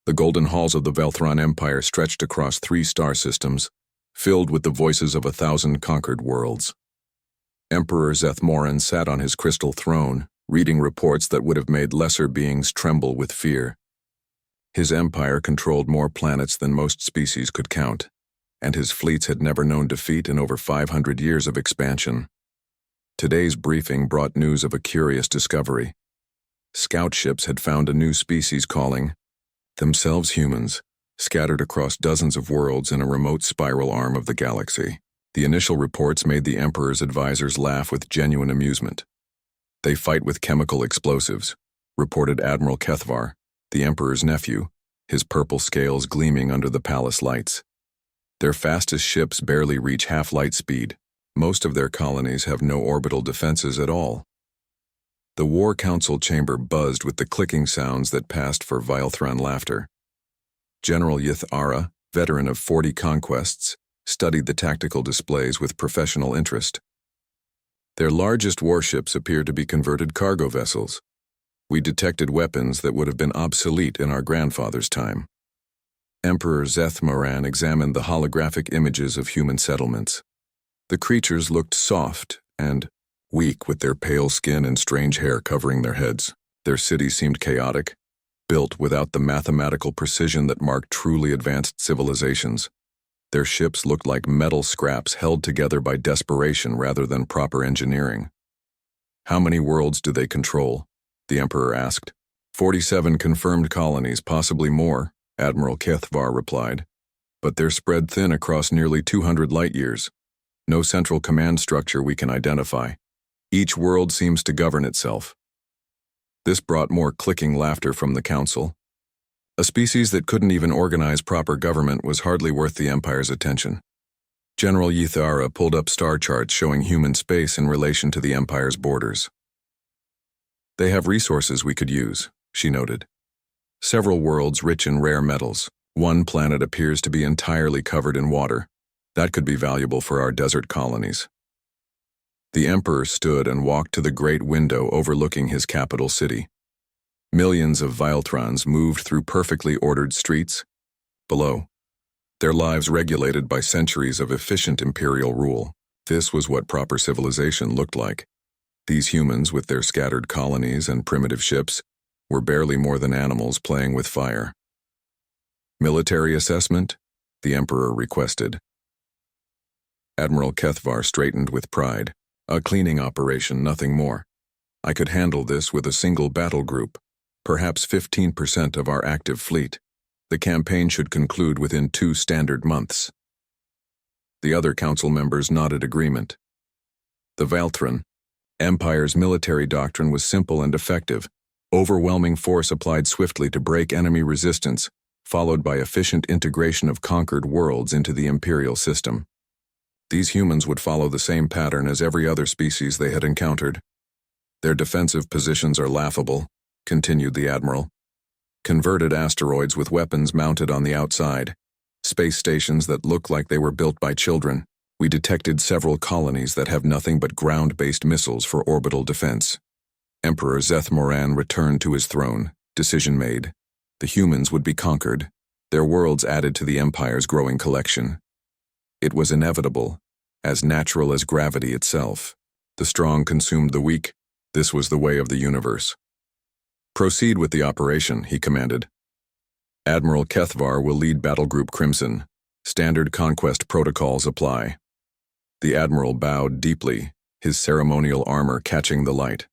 The golden halls of the Velthron Empire stretched across 3 star systems, filled with the voices of 1,000 conquered worlds. Emperor Zethmoran sat on his crystal throne, reading reports that would have made lesser beings tremble with fear. His empire controlled more planets than most species could count, and his fleets had never known defeat in over 500 years of expansion. Today's briefing brought news of a curious discovery. Scout ships had found a new species calling themselves humans, scattered across dozens of worlds in a remote spiral arm of the galaxy. The initial reports made the Emperor's advisors laugh with genuine amusement. They fight with chemical explosives, reported Admiral Kethvar, the Emperor's nephew, his purple scales gleaming under the palace lights. Their fastest ships barely reach half-light speed. Most of their colonies have no orbital defenses at all. The War Council chamber buzzed with the clicking sounds that passed for Vilethran laughter. General Yith-Ara, veteran of 40 conquests, studied the tactical displays with professional interest. Their largest warships appeared to be converted cargo vessels. We detected weapons that would have been obsolete in our grandfather's time. Emperor Zethmoran examined the holographic images of human settlements. The creatures looked soft and weak, with their pale skin and strange hair covering their heads. Their cities seemed chaotic, built without the mathematical precision that marked truly advanced civilizations. Their ships looked like metal scraps held together by desperation rather than proper engineering. "How many worlds do they control?" the Emperor asked. 47 confirmed colonies, possibly more," Admiral Kethvar replied. "But they're spread thin across nearly 200 light-years. No central command structure we can identify. Each world seems to govern itself." This brought more clicking laughter from the council. A species that couldn't even organize proper government was hardly worth the Empire's attention. General Yith-Ara pulled up star charts showing human space in relation to the Empire's borders. "They have resources we could use," she noted. "Several worlds rich in rare metals. One planet appears to be entirely covered in water. That could be valuable for our desert colonies." The Emperor stood and walked to the great window overlooking his capital city. Millions of Vilethrons moved through perfectly ordered streets. Below, their lives regulated by centuries of efficient imperial rule. This was what proper civilization looked like. These humans, with their scattered colonies and primitive ships, were barely more than animals playing with fire. "Military assessment?" the Emperor requested. Admiral Kethvar straightened with pride. "A cleaning operation, nothing more. I could handle this with a single battle group, perhaps 15% of our active fleet. The campaign should conclude within 2 standard months." The other council members nodded agreement. The Velthron Empire's military doctrine was simple and effective. Overwhelming force applied swiftly to break enemy resistance, followed by efficient integration of conquered worlds into the imperial system. These humans would follow the same pattern as every other species they had encountered. "Their defensive positions are laughable," continued the Admiral. "Converted asteroids with weapons mounted on the outside. Space stations that look like they were built by children. We detected several colonies that have nothing but ground-based missiles for orbital defense." Emperor Zethmoran returned to his throne. Decision made. The humans would be conquered, their worlds added to the Empire's growing collection. It was inevitable, as natural as gravity itself. The strong consumed the weak. This was the way of the universe. "Proceed with the operation," he commanded. "Admiral Kethvar will lead Battle Group Crimson. Standard conquest protocols apply." The Admiral bowed deeply, his ceremonial armor catching the light.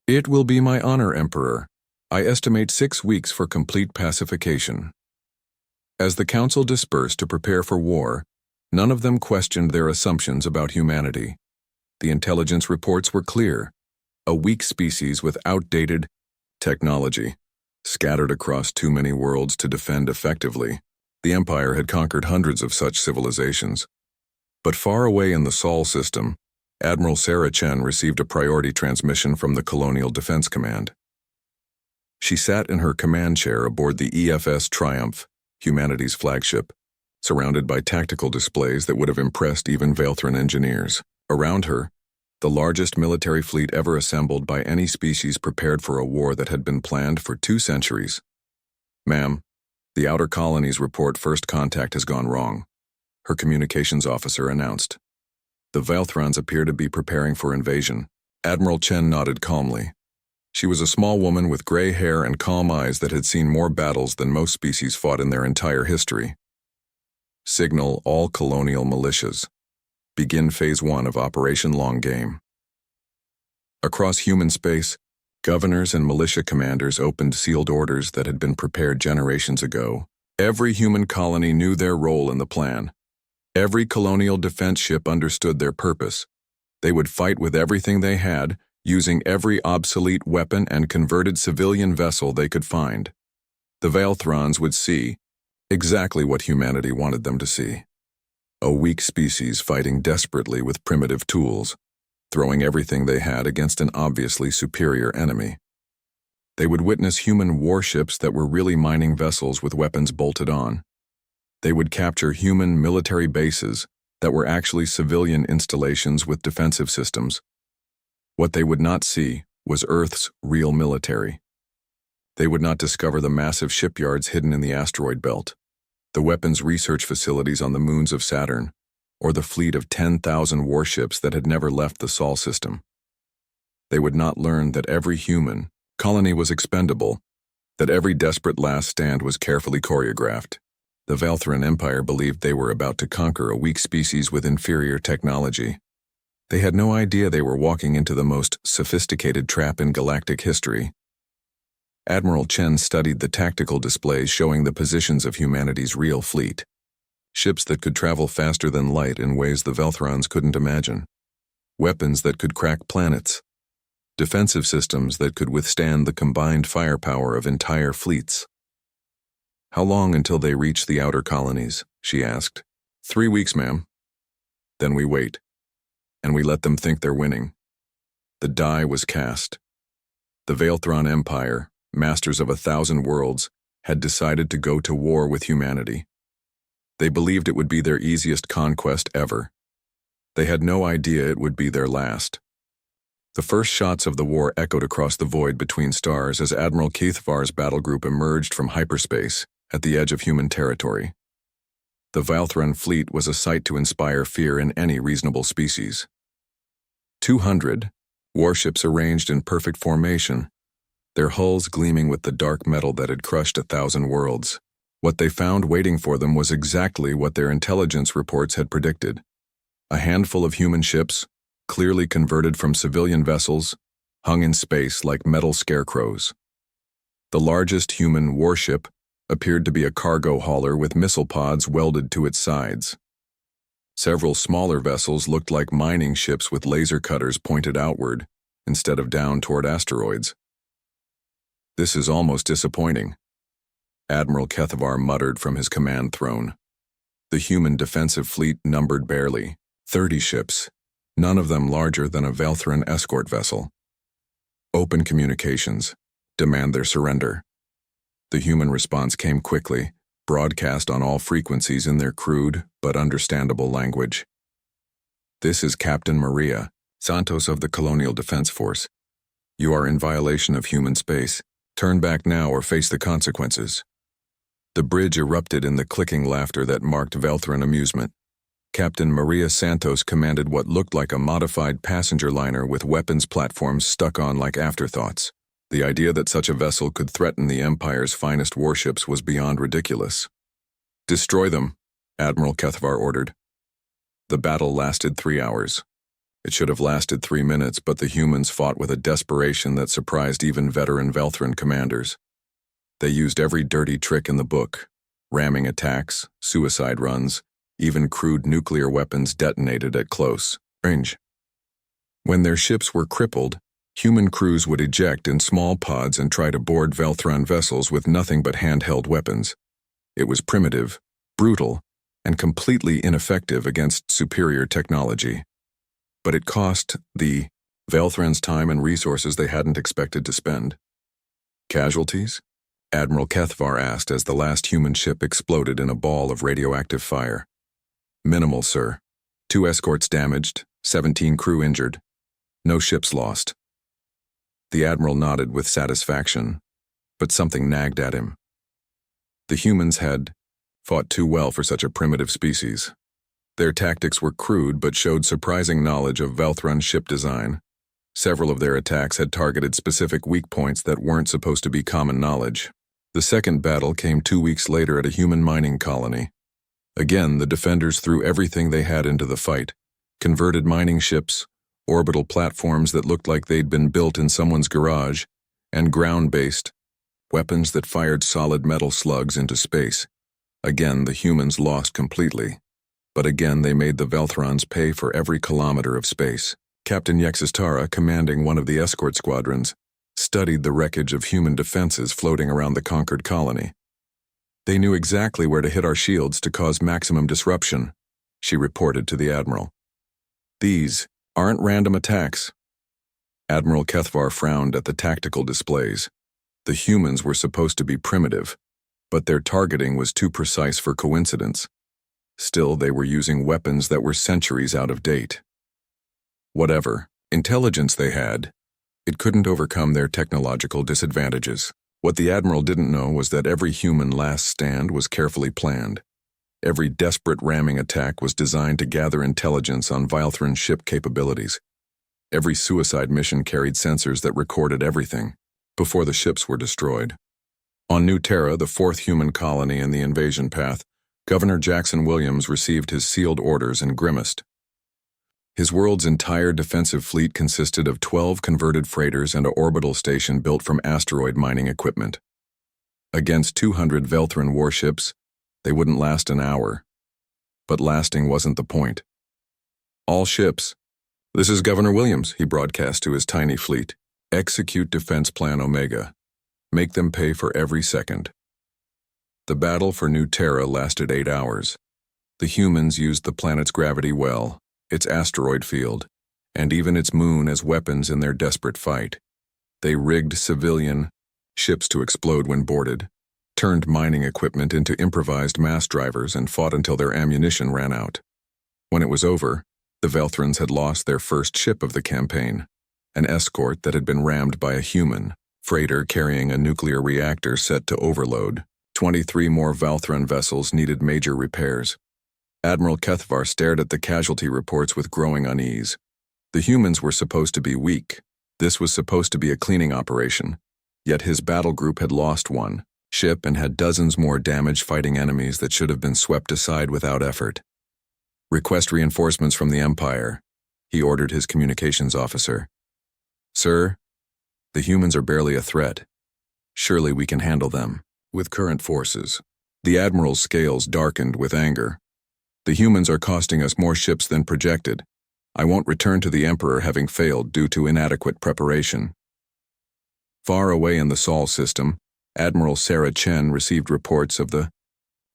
"It will be my honor, Emperor. I estimate 6 weeks for complete pacification." As the council dispersed to prepare for war, none of them questioned their assumptions about humanity. The intelligence reports were clear: a weak species with outdated technology, scattered across too many worlds to defend effectively. The Empire had conquered hundreds of such civilizations. But far away in the Sol system, Admiral Sarah Chen received a priority transmission from the Colonial Defense Command. She sat in her command chair aboard the EFS Triumph, humanity's flagship, surrounded by tactical displays that would have impressed even Velthron engineers. Around her, the largest military fleet ever assembled by any species prepared for a war that had been planned for 2 centuries. "Ma'am," The Outer Colonies report first contact has gone wrong, her communications officer announced. The Velthrons appear to be preparing for invasion. Admiral Chen nodded calmly. She was a small woman with gray hair and calm eyes that had seen more battles than most species fought in their entire history. Signal all colonial militias. Begin Phase 1 of Operation Long Game. Across human space, governors and militia commanders opened sealed orders that had been prepared generations ago. Every human colony knew their role in the plan. Every colonial defense ship understood their purpose. They would fight with everything they had, using every obsolete weapon and converted civilian vessel they could find. The Velthrons would see exactly what humanity wanted them to see. A weak species fighting desperately with primitive tools, throwing everything they had against an obviously superior enemy. They would witness human warships that were really mining vessels with weapons bolted on. They would capture human military bases that were actually civilian installations with defensive systems. What they would not see was Earth's real military. They would not discover the massive shipyards hidden in the asteroid belt, the weapons research facilities on the moons of Saturn, or the fleet of 10,000 warships that had never left the Sol system. They would not learn that every human colony was expendable, that every desperate last stand was carefully choreographed. The Velthran Empire believed they were about to conquer a weak species with inferior technology. They had no idea they were walking into the most sophisticated trap in galactic history. Admiral Chen studied the tactical displays showing the positions of humanity's real fleet. Ships that could travel faster than light in ways the Velthrons couldn't imagine. Weapons that could crack planets. Defensive systems that could withstand the combined firepower of entire fleets. "How long until they reach the outer colonies?" she asked. 3 weeks, ma'am. Then we wait. And we let them think they're winning. The die was cast. The Velthron Empire, masters of 1,000 worlds, had decided to go to war with humanity. They believed it would be their easiest conquest ever. They had no idea it would be their last. The first shots of the war echoed across the void between stars as Admiral Keithvar's battlegroup emerged from hyperspace at the edge of human territory. The Velthran fleet was a sight to inspire fear in any reasonable species. 200 warships arranged in perfect formation, their hulls gleaming with the dark metal that had crushed 1,000 worlds. What they found waiting for them was exactly what their intelligence reports had predicted. A handful of human ships, clearly converted from civilian vessels, hung in space like metal scarecrows. The largest human warship appeared to be a cargo hauler with missile pods welded to its sides. Several smaller vessels looked like mining ships with laser cutters pointed outward instead of down toward asteroids. "This is almost disappointing," Admiral Keithvar muttered from his command throne. The human defensive fleet numbered barely 30 ships, none of them larger than a Velthran escort vessel. "Open communications. Demand their surrender." The human response came quickly, broadcast on all frequencies in their crude but understandable language. "This is Captain Maria Santos of the Colonial Defense Force. You are in violation of human space. Turn back now or face the consequences." The bridge erupted in the clicking laughter that marked Velthran amusement. Captain Maria Santos commanded what looked like a modified passenger liner with weapons platforms stuck on like afterthoughts. The idea that such a vessel could threaten the Empire's finest warships was beyond ridiculous. "Destroy them," Admiral Keithvar ordered. The battle lasted 3 hours. It should have lasted 3 minutes, but the humans fought with a desperation that surprised even veteran Velthran commanders. They used every dirty trick in the book: ramming attacks, suicide runs, even crude nuclear weapons detonated at close range. When their ships were crippled, human crews would eject in small pods and try to board Velthran vessels with nothing but handheld weapons. It was primitive, brutal, and completely ineffective against superior technology. But it cost the Velthrans time and resources they hadn't expected to spend. "Casualties?" Admiral Keithvar asked as the last human ship exploded in a ball of radioactive fire. "Minimal, sir. 2 escorts damaged, 17 crew injured. No ships lost." The Admiral nodded with satisfaction, but something nagged at him. The humans had fought too well for such a primitive species. Their tactics were crude but showed surprising knowledge of Velthron ship design. Several of their attacks had targeted specific weak points that weren't supposed to be common knowledge. The second battle came 2 weeks later at a human mining colony. Again, the defenders threw everything they had into the fight: converted mining ships, orbital platforms that looked like they'd been built in someone's garage, and ground-based weapons that fired solid metal slugs into space. Again, the humans lost completely. But again, they made the Velthrons pay for every kilometer of space. Captain Yexistara, commanding one of the escort squadrons, studied the wreckage of human defenses floating around the conquered colony. "They knew exactly where to hit our shields to cause maximum disruption," she reported to the Admiral. "These aren't random attacks." Admiral Kethvar frowned at the tactical displays. The humans were supposed to be primitive, but their targeting was too precise for coincidence. Still, they were using weapons that were centuries out of date. Whatever intelligence they had, it couldn't overcome their technological disadvantages. What the Admiral didn't know was that every human last stand was carefully planned. Every desperate ramming attack was designed to gather intelligence on Velthron ship capabilities. Every suicide mission carried sensors that recorded everything before the ships were destroyed. On New Terra, the fourth human colony in the invasion path, Governor Jackson Williams received his sealed orders and grimaced. His world's entire defensive fleet consisted of 12 converted freighters and an orbital station built from asteroid mining equipment. Against 200 Velthron warships, they wouldn't last an hour. But lasting wasn't the point. "All ships, this is Governor Williams," he broadcast to his tiny fleet. "Execute Defense Plan Omega. Make them pay for every second." The battle for New Terra lasted 8 hours. The humans used the planet's gravity well, its asteroid field, and even its moon as weapons in their desperate fight. They rigged civilian ships to explode when boarded, turned mining equipment into improvised mass drivers, and fought until their ammunition ran out. When it was over, the Velthrons had lost their first ship of the campaign, an escort that had been rammed by a human freighter carrying a nuclear reactor set to overload. 23 more Velthron vessels needed major repairs. Admiral Kethvar stared at the casualty reports with growing unease. The humans were supposed to be weak. This was supposed to be a cleaning operation. Yet his battle group had lost one ship and had dozens more damaged fighting enemies that should have been swept aside without effort. "Request reinforcements from the Empire," he ordered his communications officer. "Sir, the humans are barely a threat. Surely we can handle them with current forces." The Admiral's scales darkened with anger. "The humans are costing us more ships than projected. I won't return to the Emperor having failed due to inadequate preparation." Far away in the Sol system, Admiral Sarah Chen received reports of the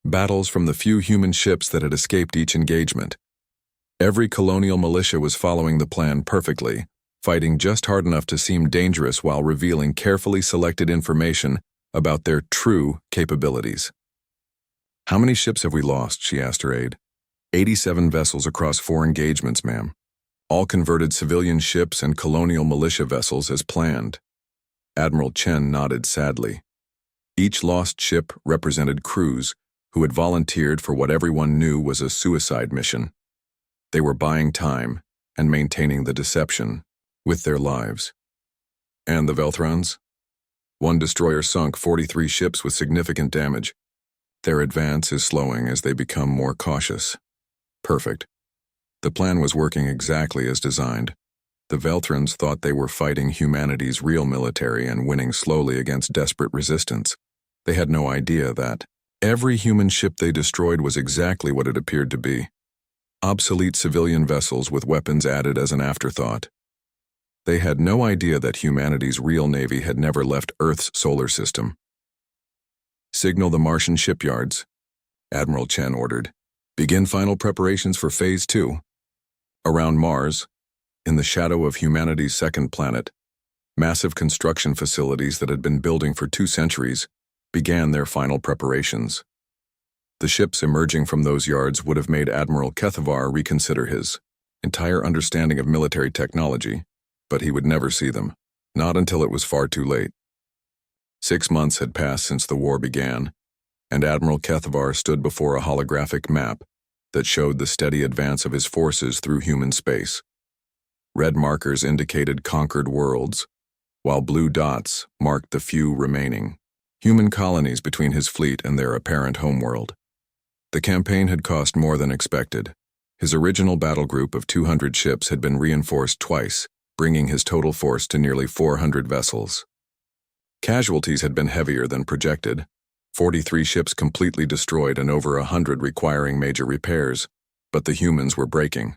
battles from the few human ships that had escaped each engagement. Every colonial militia was following the plan perfectly, fighting just hard enough to seem dangerous while revealing carefully selected information about their true capabilities. "How many ships have we lost?" she asked her aide. 87 vessels across 4 engagements, ma'am. All converted civilian ships and colonial militia vessels as planned. Admiral Chen nodded sadly. Each lost ship represented crews who had volunteered for what everyone knew was a suicide mission. They were buying time and maintaining the deception with their lives. "And the Velthrons?" "One destroyer sunk 43 ships with significant damage. Their advance is slowing as they become more cautious." "Perfect. The plan was working exactly as designed. The Velthrons thought they were fighting humanity's real military and winning slowly against desperate resistance. They had no idea that every human ship they destroyed was exactly what it appeared to be: obsolete civilian vessels with weapons added as an afterthought. They had no idea that humanity's real navy had never left Earth's solar system. "Signal the Martian shipyards," Admiral Chen ordered. "Begin final preparations for Phase 2. Around Mars, in the shadow of humanity's second planet, massive construction facilities that had been building for 2 centuries began their final preparations. The ships emerging from those yards would have made Admiral Kethvar reconsider his entire understanding of military technology, but he would never see them, not until it was far too late. 6 months had passed since the war began, and Admiral Kethvar stood before a holographic map that showed the steady advance of his forces through human space. Red markers indicated conquered worlds, while blue dots marked the few remaining human colonies between his fleet and their apparent homeworld. The campaign had cost more than expected. His original battle group of 200 ships had been reinforced twice, bringing his total force to nearly 400 vessels. Casualties had been heavier than projected, 43 ships completely destroyed and over 100 requiring major repairs, but the humans were breaking.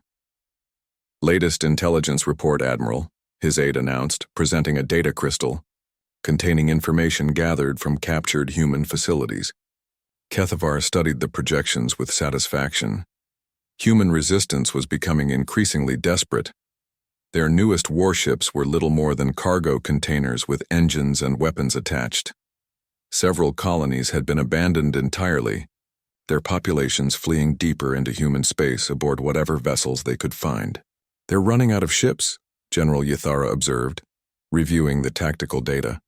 Latest intelligence report, Admiral, his aide announced, presenting a data crystal containing information gathered from captured human facilities. Kethvar studied the projections with satisfaction. Human resistance was becoming increasingly desperate. Their newest warships were little more than cargo containers with engines and weapons attached. Several colonies had been abandoned entirely, their populations fleeing deeper into human space aboard whatever vessels they could find. "They're running out of ships," General Yathara observed, reviewing the tactical data.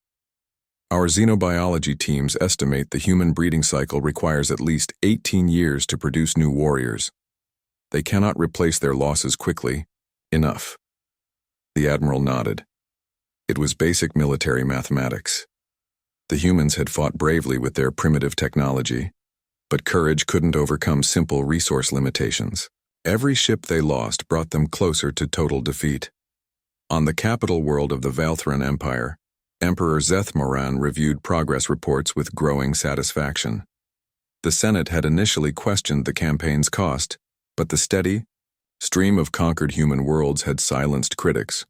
"Our xenobiology teams estimate the human breeding cycle requires at least 18 years to produce new warriors. They cannot replace their losses quickly enough." The Admiral nodded. It was basic military mathematics. The humans had fought bravely with their primitive technology, but courage couldn't overcome simple resource limitations. Every ship they lost brought them closer to total defeat. On the capital world of the Valthran Empire, Emperor Zethmoran reviewed progress reports with growing satisfaction. The Senate had initially questioned the campaign's cost, but the steady stream of conquered human worlds had silenced critics.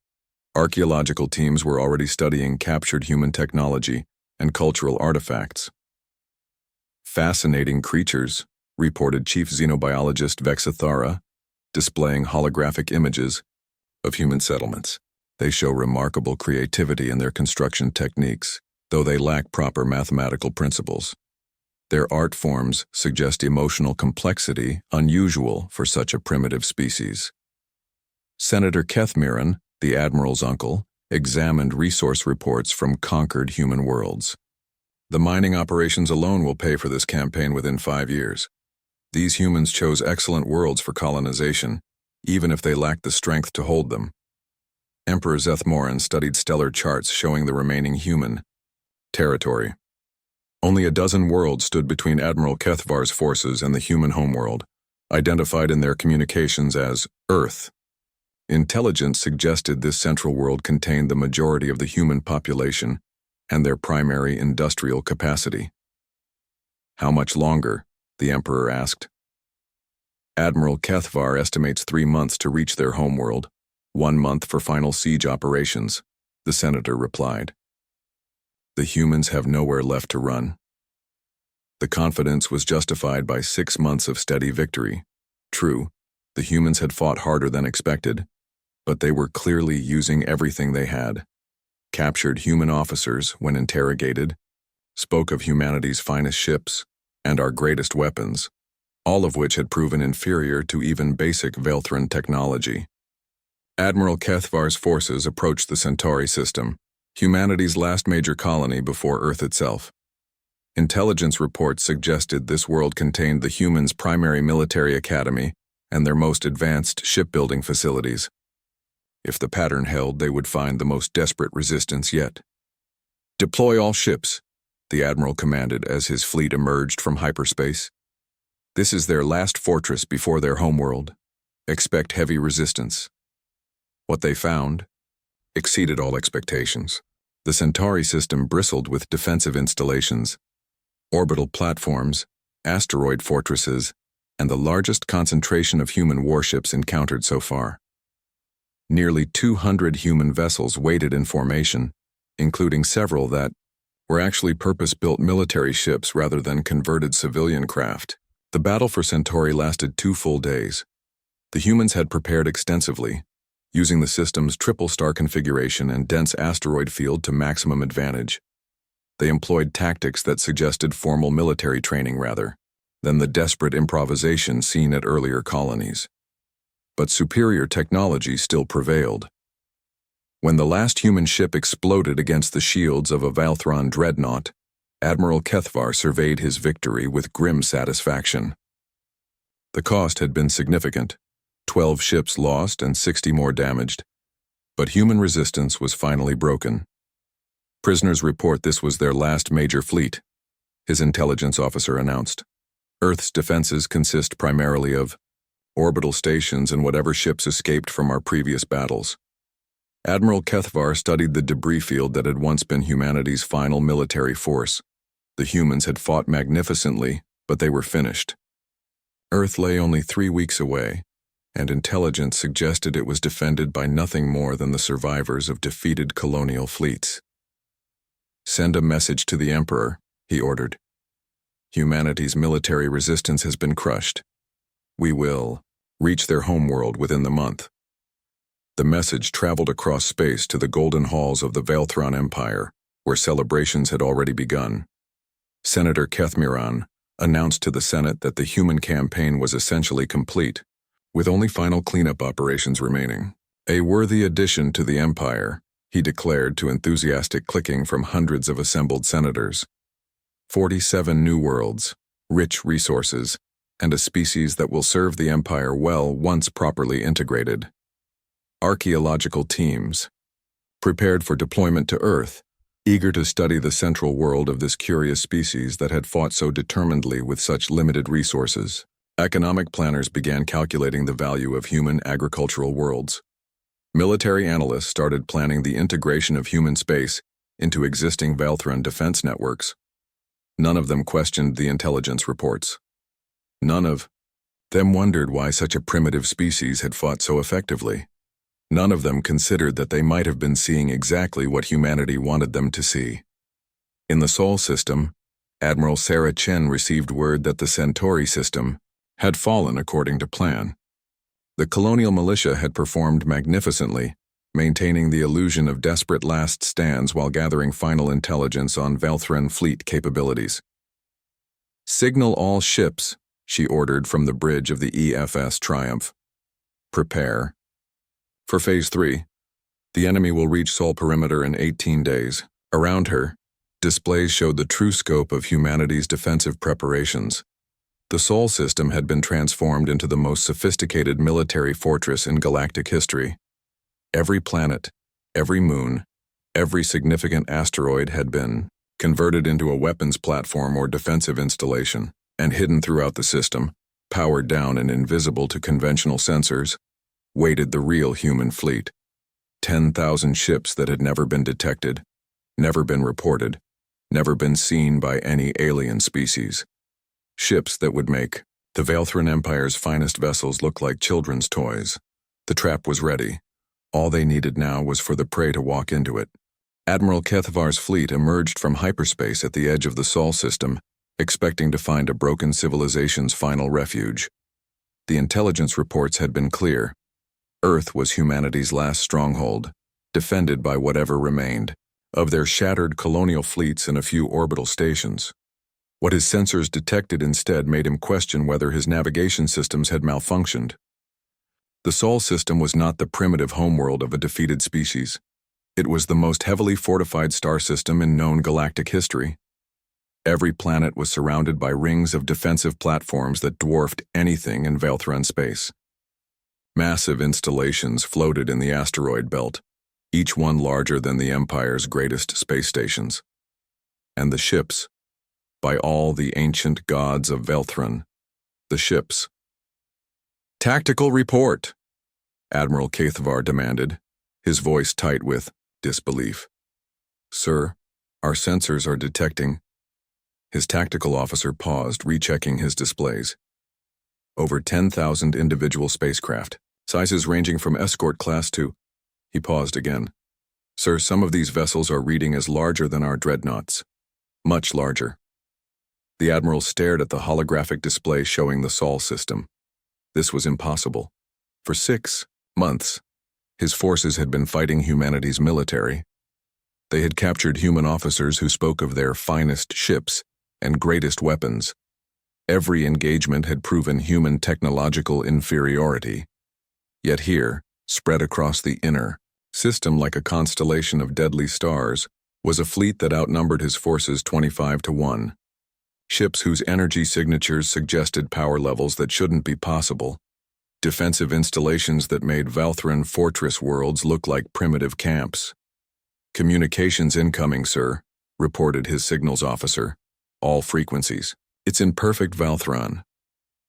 Archaeological teams were already studying captured human technology and cultural artifacts. "Fascinating creatures," reported Chief Xenobiologist Vexathara, displaying holographic images of human settlements. "They show remarkable creativity in their construction techniques, though they lack proper mathematical principles. Their art forms suggest emotional complexity unusual for such a primitive species." Senator Kethmiran, the Admiral's uncle, examined resource reports from conquered human worlds. "The mining operations alone will pay for this campaign within 5 years. These humans chose excellent worlds for colonization, even if they lacked the strength to hold them." Emperor Zethmoran studied stellar charts showing the remaining human territory. Only a dozen worlds stood between Admiral Kethvar's forces and the human homeworld, identified in their communications as Earth. Intelligence suggested this central world contained the majority of the human population and their primary industrial capacity. "How much longer?" the Emperor asked. "Admiral Kethvar estimates 3 months to reach their homeworld, 1 month for final siege operations," the senator replied. The humans have nowhere left to run. The confidence was justified by 6 months of steady victory. True, the humans had fought harder than expected, but they were clearly using everything they had. Captured human officers, when interrogated, spoke of humanity's finest ships and our greatest weapons, all of which had proven inferior to even basic Valthran technology. Admiral Kethvar's forces approached the Centauri system, humanity's last major colony before Earth itself. Intelligence reports suggested this world contained the humans' primary military academy and their most advanced shipbuilding facilities. If the pattern held, they would find the most desperate resistance yet. "Deploy all ships," the Admiral commanded as his fleet emerged from hyperspace. "This is their last fortress before their homeworld. Expect heavy resistance." What they found exceeded all expectations. The Centauri system bristled with defensive installations, orbital platforms, asteroid fortresses, and the largest concentration of human warships encountered so far. Nearly 200 human vessels waited in formation, including several that were actually purpose-built military ships rather than converted civilian craft. The battle for Centauri lasted 2 full days. The humans had prepared extensively, using the system's triple-star configuration and dense asteroid field to maximum advantage. They employed tactics that suggested formal military training rather than the desperate improvisation seen at earlier colonies. But superior technology still prevailed. When the last human ship exploded against the shields of a Valthran dreadnought, Admiral Kethvar surveyed his victory with grim satisfaction. The cost had been significant, 12 ships lost and 60 more damaged, but human resistance was finally broken. Prisoners report this was their last major fleet, his intelligence officer announced. Earth's defenses consist primarily of orbital stations and whatever ships escaped from our previous battles. Admiral Kethvar studied the debris field that had once been humanity's final military force. The humans had fought magnificently, but they were finished. Earth lay only 3 weeks away, and intelligence suggested it was defended by nothing more than the survivors of defeated colonial fleets. "Send a message to the Emperor," he ordered. "Humanity's military resistance has been crushed. We will reach their homeworld within the month." The message traveled across space to the golden halls of the Velthron Empire, where celebrations had already begun. Senator Kethmiran announced to the Senate that the human campaign was essentially complete, with only final cleanup operations remaining. "A worthy addition to the Empire," he declared to enthusiastic clicking from hundreds of assembled senators. 47 new worlds, rich resources, and a species that will serve the Empire well once properly integrated. Archaeological teams, prepared for deployment to Earth, eager to study the central world of this curious species that had fought so determinedly with such limited resources. Economic planners began calculating the value of human agricultural worlds. Military analysts started planning the integration of human space into existing Velthron defense networks. None of them questioned the intelligence reports. None of them wondered why such a primitive species had fought so effectively. None of them considered that they might have been seeing exactly what humanity wanted them to see. In the Sol system, Admiral Sarah Chen received word that the Centauri system had fallen according to plan. The colonial militia had performed magnificently, maintaining the illusion of desperate last stands while gathering final intelligence on Velthron fleet capabilities. "Signal all ships," she ordered from the bridge of the EFS Triumph. "Prepare. For Phase 3, the enemy will reach Sol perimeter in 18 days. Around her, displays showed the true scope of humanity's defensive preparations. The Sol system had been transformed into the most sophisticated military fortress in galactic history. Every planet, every moon, every significant asteroid had been converted into a weapons platform or defensive installation, and hidden throughout the system, powered down and invisible to conventional sensors, waited the real human fleet. 10,000 ships that had never been detected, never been reported, never been seen by any alien species. Ships that would make the Velthron Empire's finest vessels look like children's toys. The trap was ready. All they needed now was for the prey to walk into it. Admiral Kethvar's fleet emerged from hyperspace at the edge of the Sol system, expecting to find a broken civilization's final refuge. The intelligence reports had been clear. Earth was humanity's last stronghold, defended by whatever remained of their shattered colonial fleets and a few orbital stations. What his sensors detected instead made him question whether his navigation systems had malfunctioned. The Sol system was not the primitive homeworld of a defeated species. It was the most heavily fortified star system in known galactic history. Every planet was surrounded by rings of defensive platforms that dwarfed anything in Velthron space. Massive installations floated in the asteroid belt, each one larger than the Empire's greatest space stations. And the ships, by all the ancient gods of Velthron, the ships. "Tactical report," Admiral Kethvar demanded, his voice tight with disbelief. "Sir, our sensors are detecting." His tactical officer paused, rechecking his displays. "Over 10,000 individual spacecraft, sizes ranging from escort class to..." He paused again. "Sir, some of these vessels are reading as larger than our dreadnoughts. Much larger." The Admiral stared at the holographic display showing the Sol system. This was impossible. For 6 months, his forces had been fighting humanity's military. They had captured human officers who spoke of their finest ships and greatest weapons. Every engagement had proven human technological inferiority. Yet here, spread across the inner system like a constellation of deadly stars, was a fleet that outnumbered his forces 25-1. Ships whose energy signatures suggested power levels that shouldn't be possible. Defensive installations that made Valthran fortress worlds look like primitive camps. "Communications incoming, sir," reported his signals officer. "All frequencies." "It's in perfect Valthran."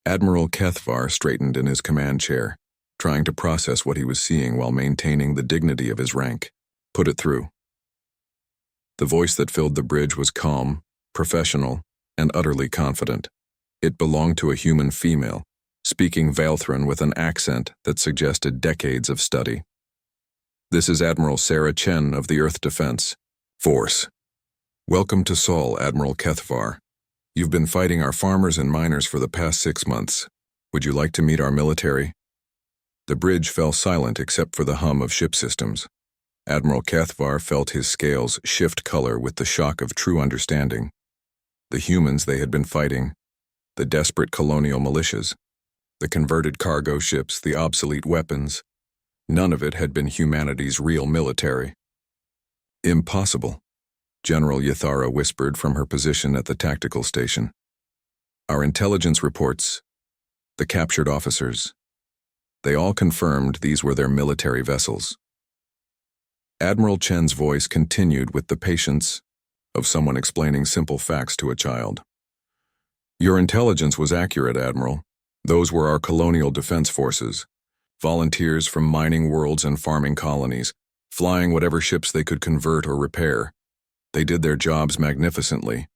Admiral Kethvar straightened in his command chair, trying to process what he was seeing while maintaining the dignity of his rank. "Put it through." The voice that filled the bridge was calm, professional, and utterly confident. It belonged to a human female, speaking Valthran with an accent that suggested decades of study. "This is Admiral Sarah Chen of the Earth Defense Force. Welcome to Sol, Admiral Kethvar. You've been fighting our farmers and miners for the past 6 months. Would you like to meet our military?" The bridge fell silent except for the hum of ship systems. Admiral Kethvar felt his scales shift color with the shock of true understanding. The humans they had been fighting, the desperate colonial militias, the converted cargo ships, the obsolete weapons, none of it had been humanity's real military. "Impossible," General Yathara whispered from her position at the tactical station. "Our intelligence reports, the captured officers, they all confirmed these were their military vessels." Admiral Chen's voice continued with the patience of someone explaining simple facts to a child. "Your intelligence was accurate, Admiral. Those were our colonial defense forces, volunteers from mining worlds and farming colonies, flying whatever ships they could convert or repair. They did their jobs magnificently."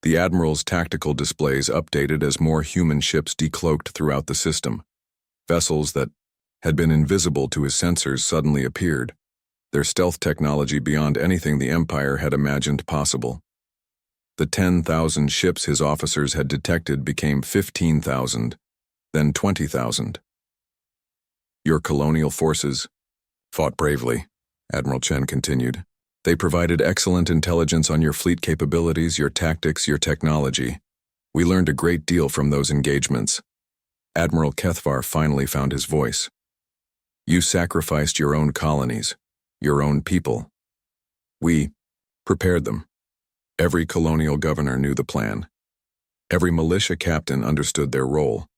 The Admiral's tactical displays updated as more human ships decloaked throughout the system. Vessels that had been invisible to his sensors suddenly appeared, their stealth technology beyond anything the Empire had imagined possible. The 10,000 ships his officers had detected became 15,000, then 20,000. "Your colonial forces fought bravely," Admiral Chen continued. "They provided excellent intelligence on your fleet capabilities, your tactics, your technology. We learned a great deal from those engagements." Admiral Kethvar finally found his voice. "You sacrificed your own colonies, your own people. We prepared them. Every colonial governor knew the plan. Every militia captain understood their role.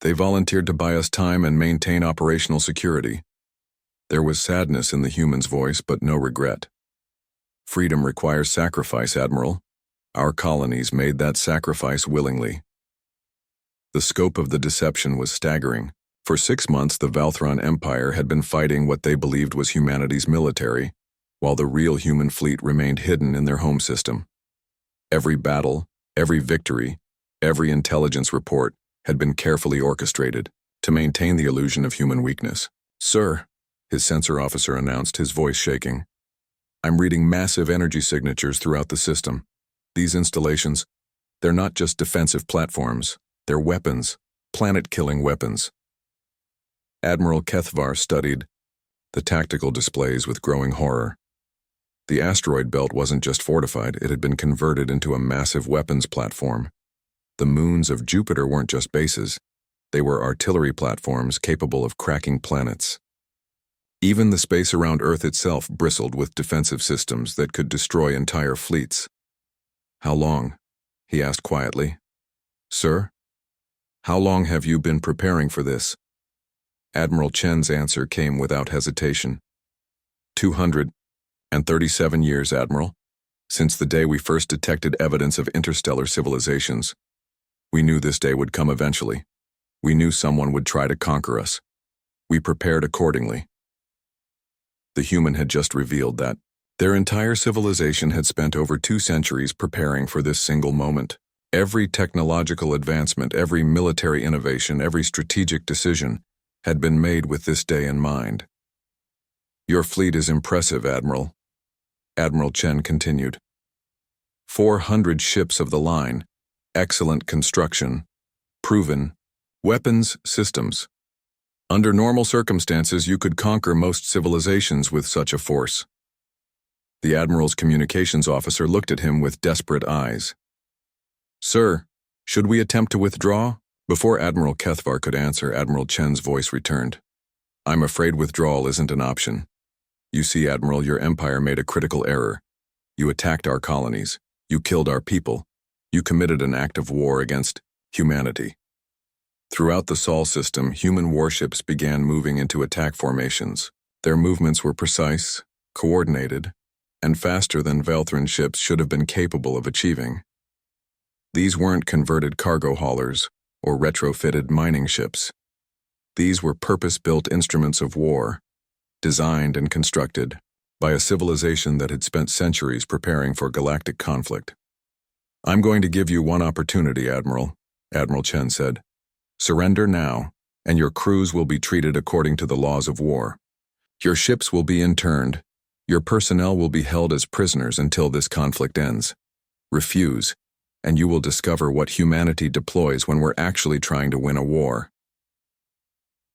They volunteered to buy us time and maintain operational security." There was sadness in the human's voice, but no regret. "Freedom requires sacrifice, Admiral. Our colonies made that sacrifice willingly." The scope of the deception was staggering. For 6 months, the Valthran Empire had been fighting what they believed was humanity's military, while the real human fleet remained hidden in their home system. Every battle, every victory, every intelligence report had been carefully orchestrated to maintain the illusion of human weakness. "Sir," his sensor officer announced, his voice shaking, "I'm reading massive energy signatures throughout the system. These installations, they're not just defensive platforms, they're weapons, planet-killing weapons." Admiral Kethvar studied the tactical displays with growing horror. The asteroid belt wasn't just fortified, it had been converted into a massive weapons platform. The moons of Jupiter weren't just bases, they were artillery platforms capable of cracking planets. Even the space around Earth itself bristled with defensive systems that could destroy entire fleets. "How long?" he asked quietly. "Sir? How long have you been preparing for this?" Admiral Chen's answer came without hesitation. 237 years, Admiral. Since the day we first detected evidence of interstellar civilizations. We knew this day would come eventually. We knew someone would try to conquer us. We prepared accordingly." The human had just revealed that their entire civilization had spent over 2 centuries preparing for this single moment. Every technological advancement, every military innovation, every strategic decision had been made with this day in mind. "Your fleet is impressive, Admiral," Admiral Chen continued. 400 ships of the line, excellent construction, proven, weapons systems. Under normal circumstances, you could conquer most civilizations with such a force. The Admiral's communications officer looked at him with desperate eyes. "Sir, should we attempt to withdraw?" Before Admiral Kethvar could answer, Admiral Chen's voice returned. "I'm afraid withdrawal isn't an option. You see, Admiral, your empire made a critical error. You attacked our colonies. You killed our people. You committed an act of war against humanity. Throughout the Sol system, human warships began moving into attack formations. Their movements were precise, coordinated, and faster than Velthran ships should have been capable of achieving. These weren't converted cargo haulers or retrofitted mining ships. These were purpose-built instruments of war, designed and constructed by a civilization that had spent centuries preparing for galactic conflict. "I'm going to give you one opportunity, Admiral," Admiral Chen said. "Surrender now, and your crews will be treated according to the laws of war. Your ships will be interned. Your personnel will be held as prisoners until this conflict ends. Refuse, and you will discover what humanity deploys when we're actually trying to win a war."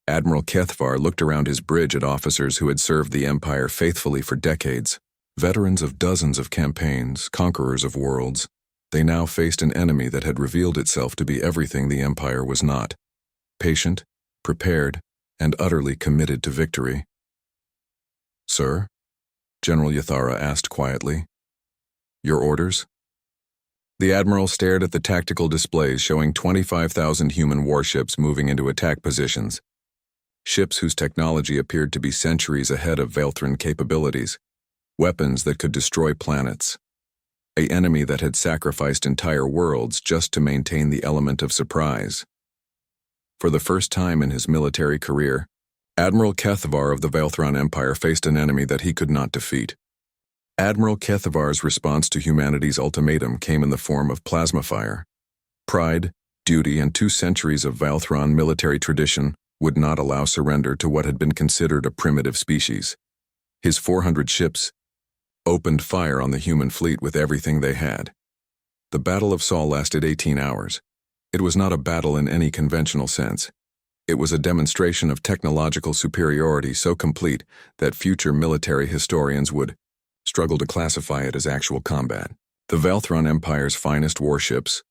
Admiral Kethvar looked around his bridge at officers who had served the Empire faithfully for decades. Veterans of dozens of campaigns, conquerors of worlds, they now faced an enemy that had revealed itself to be everything the Empire was not: patient, prepared, and utterly committed to victory. "Sir?" General Yathara asked quietly. "Your orders?" The Admiral stared at the tactical displays showing 25,000 human warships moving into attack positions. Ships whose technology appeared to be centuries ahead of Velthran capabilities. Weapons that could destroy planets. An enemy that had sacrificed entire worlds just to maintain the element of surprise. For the first time in his military career, Admiral Kethvar of the Velthran Empire faced an enemy that he could not defeat. Admiral Kethvar's response to humanity's ultimatum came in the form of plasma fire. Pride, duty, and 2 centuries of Velthran military tradition would not allow surrender to what had been considered a primitive species. His 400 ships opened fire on the human fleet with everything they had. The Battle of Sol lasted 18 hours. It was not a battle in any conventional sense. It was a demonstration of technological superiority so complete that future military historians would struggle to classify it as actual combat. The Velthran Empire's finest warships,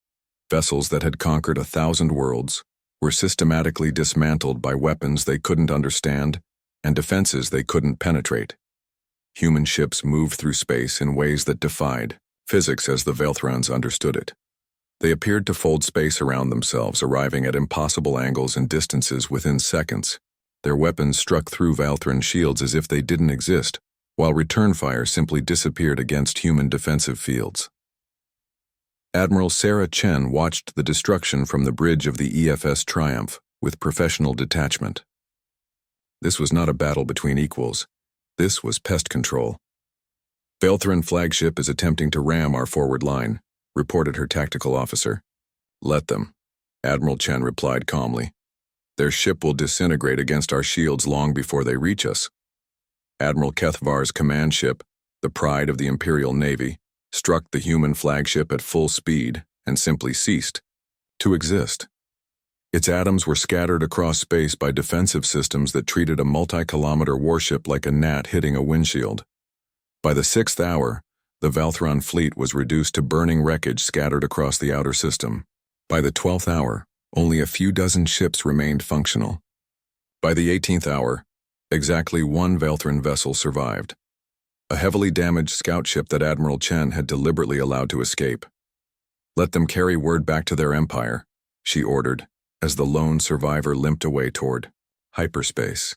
vessels that had conquered 1,000 worlds, were systematically dismantled by weapons they couldn't understand and defenses they couldn't penetrate. Human ships moved through space in ways that defied physics as the Velthrans understood it. They appeared to fold space around themselves, arriving at impossible angles and distances within seconds. Their weapons struck through Velthran shields as if they didn't exist, while return fire simply disappeared against human defensive fields. Admiral Sarah Chen watched the destruction from the bridge of the EFS Triumph with professional detachment. This was not a battle between equals. This was pest control. "Velthran flagship is attempting to ram our forward line," reported her tactical officer. "Let them," Admiral Chen replied calmly. "Their ship will disintegrate against our shields long before they reach us." Admiral Kethvar's command ship, the pride of the Imperial Navy, struck the human flagship at full speed and simply ceased to exist. Its atoms were scattered across space by defensive systems that treated a multi-kilometer warship like a gnat hitting a windshield. By the 6th hour, the Velthran fleet was reduced to burning wreckage scattered across the outer system. By the 12th hour, only a few dozen ships remained functional. By the 18th hour, exactly 1 Velthran vessel survived. A heavily damaged scout ship that Admiral Chen had deliberately allowed to escape. "Let them carry word back to their empire," she ordered, as the lone survivor limped away toward hyperspace.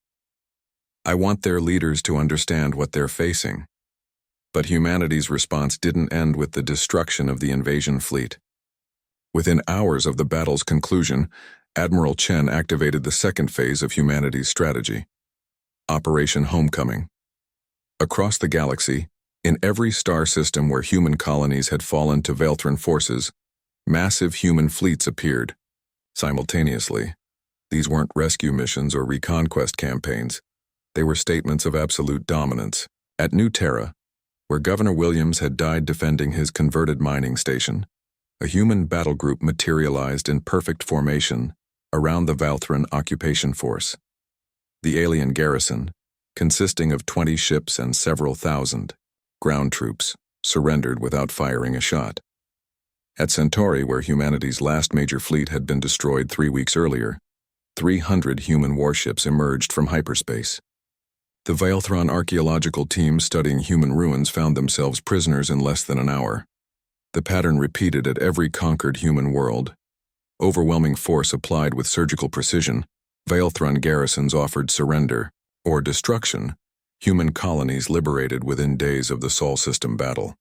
"I want their leaders to understand what they're facing." But humanity's response didn't end with the destruction of the invasion fleet. Within hours of the battle's conclusion, Admiral Chen activated the second phase of humanity's strategy: Operation Homecoming. Across the galaxy, in every star system where human colonies had fallen to Velthran forces, massive human fleets appeared. Simultaneously, these weren't rescue missions or reconquest campaigns. They were statements of absolute dominance. At New Terra, where Governor Williams had died defending his converted mining station, a human battle group materialized in perfect formation around the Velthran occupation force. The alien garrison, consisting of 20 ships and several thousand ground troops, surrendered without firing a shot. At Centauri, where humanity's last major fleet had been destroyed 3 weeks earlier, 300 human warships emerged from hyperspace. The Vaelthron archaeological team studying human ruins found themselves prisoners in less than an hour. The pattern repeated at every conquered human world. Overwhelming force applied with surgical precision, Vaelthron garrisons offered surrender, or destruction, human colonies liberated within days of the Sol System battle.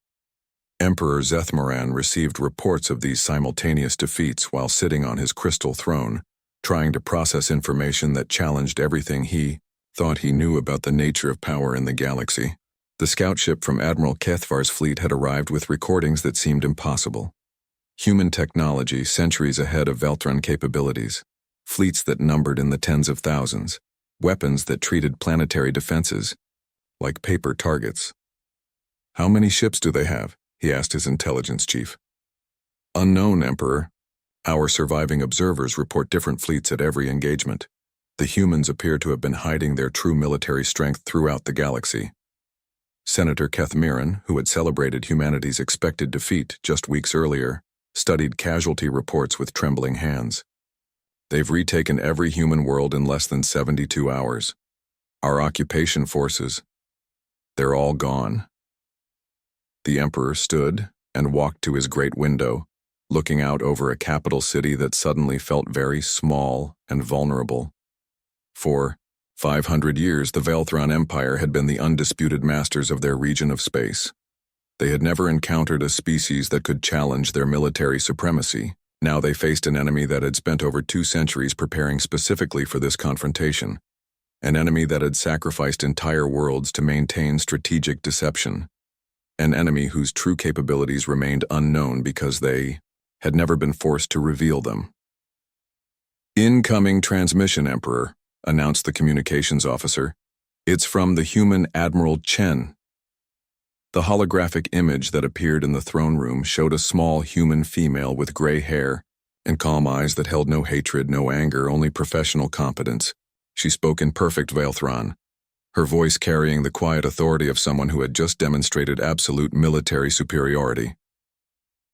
Emperor Zethmoran received reports of these simultaneous defeats while sitting on his crystal throne, trying to process information that challenged everything he thought he knew about the nature of power in the galaxy. The scout ship from Admiral Kethvar's fleet had arrived with recordings that seemed impossible. Human technology centuries ahead of Vaelthron capabilities, fleets that numbered in the tens of thousands, weapons that treated planetary defenses like paper targets. "How many ships do they have?" he asked his intelligence chief. "Unknown, Emperor. Our surviving observers report different fleets at every engagement. The humans appear to have been hiding their true military strength throughout the galaxy." Senator Kethmiran, who had celebrated humanity's expected defeat just weeks earlier, studied casualty reports with trembling hands. "They've retaken every human world in less than 72 hours. Our occupation forces, they're all gone." The Emperor stood and walked to his great window, looking out over a capital city that suddenly felt very small and vulnerable. For 500 years, the Vaelthron Empire had been the undisputed masters of their region of space. They had never encountered a species that could challenge their military supremacy. Now they faced an enemy that had spent over 2 centuries preparing specifically for this confrontation, an enemy that had sacrificed entire worlds to maintain strategic deception, an enemy whose true capabilities remained unknown because they had never been forced to reveal them. "Incoming transmission, Emperor," announced the communications officer. "It's from the human Admiral Chen." The holographic image that appeared in the throne room showed a small human female with gray hair and calm eyes that held no hatred, no anger, only professional competence. She spoke in perfect Vaelthron, her voice carrying the quiet authority of someone who had just demonstrated absolute military superiority.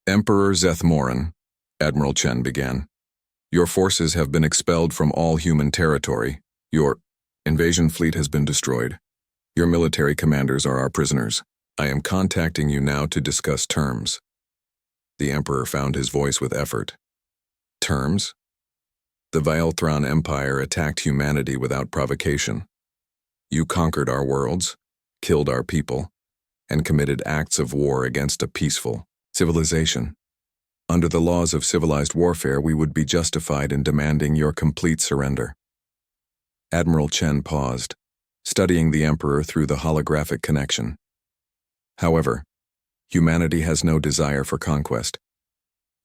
"Emperor Zethmoran," Admiral Chen began, "your forces have been expelled from all human territory. Your invasion fleet has been destroyed. Your military commanders are our prisoners. I am contacting you now to discuss terms." The Emperor found his voice with effort. "Terms? The Vaelthron Empire attacked humanity without provocation. You conquered our worlds, killed our people, and committed acts of war against a peaceful civilization. Under the laws of civilized warfare, we would be justified in demanding your complete surrender." Admiral Chen paused, studying the Emperor through the holographic connection. "However, humanity has no desire for conquest.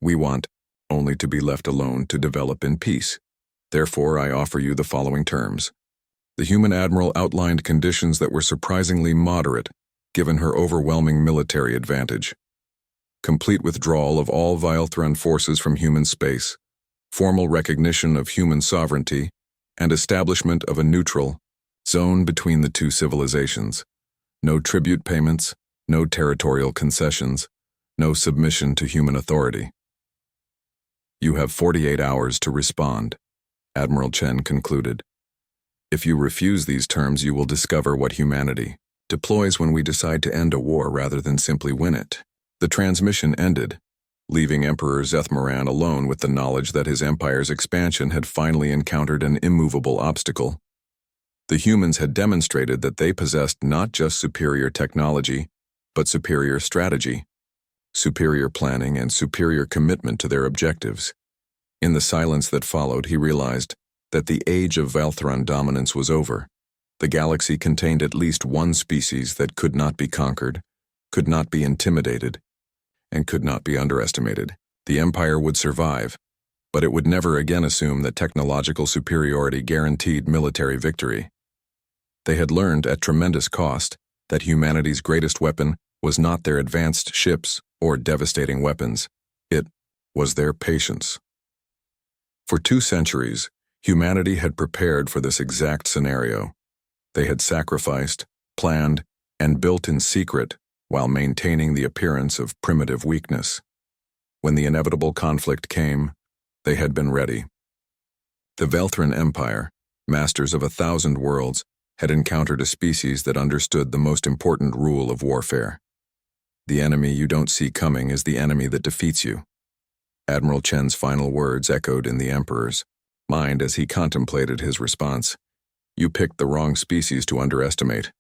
We want only to be left alone to develop in peace. Therefore, I offer you the following terms." The human admiral outlined conditions that were surprisingly moderate, given her overwhelming military advantage. Complete withdrawal of all Vaelthron forces from human space, formal recognition of human sovereignty, and establishment of a neutral zone between the two civilizations. No tribute payments, no territorial concessions, no submission to human authority. "You have 48 hours to respond," Admiral Chen concluded. "If you refuse these terms, you will discover what humanity deploys when we decide to end a war rather than simply win it." The transmission ended, leaving Emperor Zethmoran alone with the knowledge that his empire's expansion had finally encountered an immovable obstacle. The humans had demonstrated that they possessed not just superior technology, but superior strategy, superior planning, and superior commitment to their objectives. In the silence that followed, he realized that the age of Vaelthron dominance was over. The galaxy contained at least one species that could not be conquered, could not be intimidated, and could not be underestimated. The Empire would survive, but it would never again assume that technological superiority guaranteed military victory. They had learned at tremendous cost that humanity's greatest weapon was not their advanced ships or devastating weapons. It was their patience. For 2 centuries, humanity had prepared for this exact scenario. They had sacrificed, planned, and built in secret while maintaining the appearance of primitive weakness. When the inevitable conflict came, they had been ready. The Vaelthron Empire, masters of 1,000 worlds, had encountered a species that understood the most important rule of warfare. The enemy you don't see coming is the enemy that defeats you. Admiral Chen's final words echoed in the Emperor's mind as he contemplated his response. You picked the wrong species to underestimate.